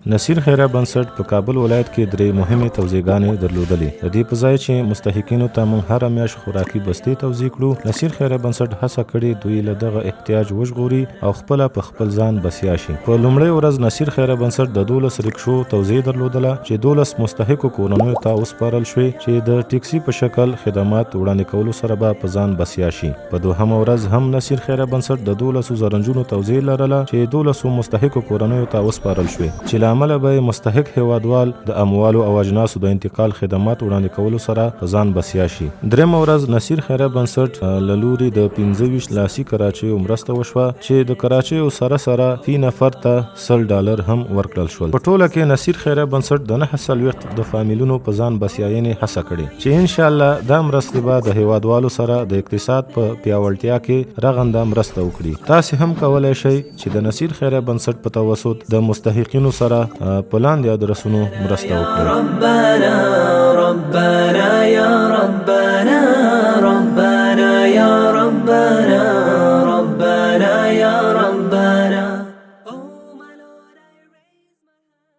نصیر خیریه بنسټ په کابل ولایت کې درې مهمې توزیعګانې درلودلې. د دې په ځای چې مستحقینو ته موږ هره میاشت خوراکي بستې توزیع کړو، نصیر خیریه بنسټ هڅه کړې دوی له دغه احتیاج وژغوري او خپله په خپل ځان بسیا شي. په لومړۍ ورځ نصیر خیریه بنسټ د 12 رکشو توزیع درلودله چې 12 مستحقو کورنیو ته وسپارل شوې چې د ټیکسي په شکل خدمات وړاندې کولو سره به په ځان بسیا شي. په دوهمه ورځ هم نصیر خیریه بنسټ د 12 زرنجونو توزیع لرله چې 12 مستحقو کورنیو ته وسپارل شوې چې له امله به مستحق هیوادوال د اموالو او اجناسو د انتقال خدمات وړاندې کولو سره په ځان بسیا شي. درېمه ورځ نصیر خیریه بنسټ له لوري د 25 لاسي کراچیو مرسته وشوه چې د کراچیو سره سره فی نفر ته $100 هم ورکړل شول. په ټوله کې نصیر خیریه بنسټ د 9 د فامیلونو په ځان بسیاینې هڅه کړې چې ان شاء الله دا مرستې به د هیوادوالو سره د اقتصاد په پیاوړتیا کې رغنده مرسته وکړي. تاسو هم کولای شئ چې د نصیر خیریه بنسټ په توسط د مستحقینو سره په لاندې ادرسونو مرسته وکړئ.